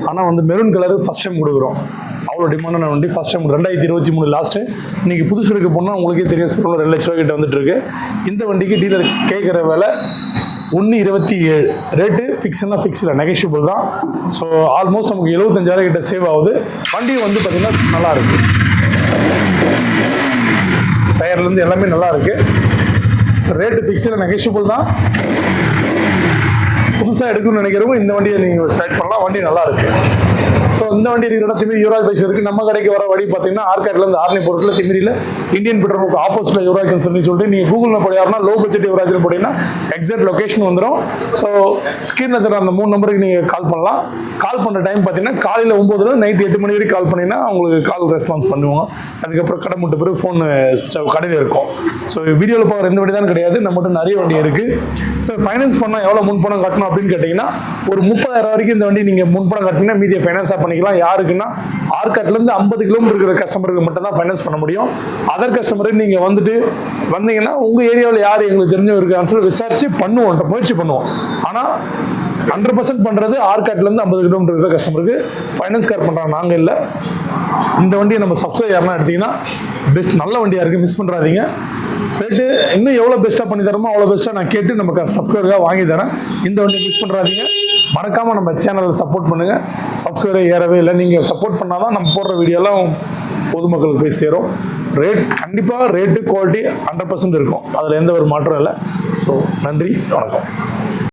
ஆனால் வந்து maroon colour first time கொடுக்குறோம். அவ்வளோ டிமாண்டான வண்டி ஃபஸ்ட் டைம் 2023 லாஸ்ட்டு. இன்றைக்கி புதுசு எடுக்க போனால் உங்களுக்கே தெரியும், சொல்ல 2 லட்ச ரூபா கிட்ட வந்துட்டுருக்கு. இந்த வண்டிக்கு டீலர் கேட்குற விலை 1.27. ரேட்டு ஃபிக்ஸ்னா ஃபிக்ஸில் நெகஷியபிள் தான். ஸோ ஆல்மோஸ்ட் நமக்கு 75,000 கிட்ட சேவ் ஆகுது. வண்டி வந்து பார்த்திங்கன்னா நல்லாயிருக்கு, டயர்லேருந்து எல்லாமே நல்லாயிருக்கு. ஸோ ரேட்டு ஃபிக்ஸில் நெகஷியபிள் தான். புதுசாக எடுக்கணும்னு நினைக்கிறவங்க இந்த வண்டியை நீங்கள் ஸ்டார்ட் பண்ணலாம். வண்டி நல்லாயிருக்கு. ஸோ இந்த வண்டி இருக்கிற திமிரி யுவராஜ் பைக்ஸ் இருக்குது. நம்ம கடைக்கு வர வழி பார்த்தீங்கன்னா ஆர்காட்லேருந்து ஆர்னி பொருட்கள் திமிரியில் இந்தியன் பெட்ரோலுக்கு ஆப்போசிட்டில் யுவராஜ் சொல்லிட்டு நீங்கள் கூகுளில் போயாருன்னா லோ பட்ஜெட் யுவராஜ் போட்டிங்கன்னா எக்ஸாக்ட் லொக்கேஷன் வந்துடும். ஸோ ஸ்க்ரீனில் தர அந்த 3 நம்பருக்கு நீங்கள் கால் பண்ணலாம். கால் பண்ணுற டைம் பார்த்தீங்கன்னா காலையில் 9 நைட் 8 மணி வரைக்கும் கால் பண்ணிங்கன்னா உங்களுக்கு கால் ரெஸ்பான்ஸ் பண்ணுவோம். அதுக்கப்புறம் கடை முட்டு பிறகு ஃபோன் கடையில் இருக்கும். ஸோ வீடியோவில் பார்க்குற எந்த வண்டி தான் கிடையாது, நம்மகிட்ட நிறைய வண்டி இருக்குது. ஸோ ஃபைனான்ஸ் பண்ணால் எவ்வளோ முன்பணம் கட்டணும் அப்படின்னு கேட்டிங்கன்னா ஒரு 30,000 வரைக்கும் இந்த வண்டி நீங்கள் முன்பணம் கட்டிங்கன்னா மீதியை ஃபைனான்ஸாக பண்ணிக்கலாம். யாருக்குன்னா ஆர்காட்லேருந்து 50 கிலோமீட்டர் இருக்கிற கஸ்டமருக்கு மட்டும் தான் ஃபைனான்ஸ் பண்ண முடியும். அதர் கஸ்டமருக்கு நீங்கள் வந்தீங்கன்னா உங்கள் ஏரியாவில் யார் எங்களுக்கு தெரிஞ்சவங்க இருக்கான்னு சொல்லி விசாரித்து பண்ணுவோம், முயற்சி பண்ணுவோம். ஆனால் 100% பண்ணுறது ஆர்காட்லேருந்து 50 கிலோமீட்டர் இருக்கிற கஸ்டமருக்கு ஃபைனான்ஸ் கார் பண்ணுறாங்க, நாங்கள் இல்லை. இந்த வண்டியை நம்ம சப்ஸ்கிரைப் யாருன்னா எடுத்திங்கன்னா பெஸ்ட், நல்ல வண்டியாக இருக்குது, மிஸ் பண்ணுறாதீங்க. ரேட்டு இன்னும் எவ்வளோ பெஸ்ட்டாக பண்ணி தரமோ அவ்வளோ பெஸ்ட்டாக நான் கேட்டு நமக்கு சப்ஸ்கிரைபராக வாங்கி தரேன். இந்த வண்டியை மிஸ் பண்ணுறாதீங்க. மறக்காமல் நம்ம சேனலில் சப்போர்ட் பண்ணுங்கள். சப்ஸ்கிரைபர் ஏறவே இல்லை, நீங்கள் சப்போர்ட் பண்ணால் தான் நம்ம போடுற வீடியோலாம் பொதுமக்களுக்கு போய் சேரும். ரேட் கண்டிப்பாக ரேட்டு குவாலிட்டி 100% இருக்கும், அதில் எந்த ஒரு மாற்றம் இல்லை. ஸோ நன்றி, வணக்கம்.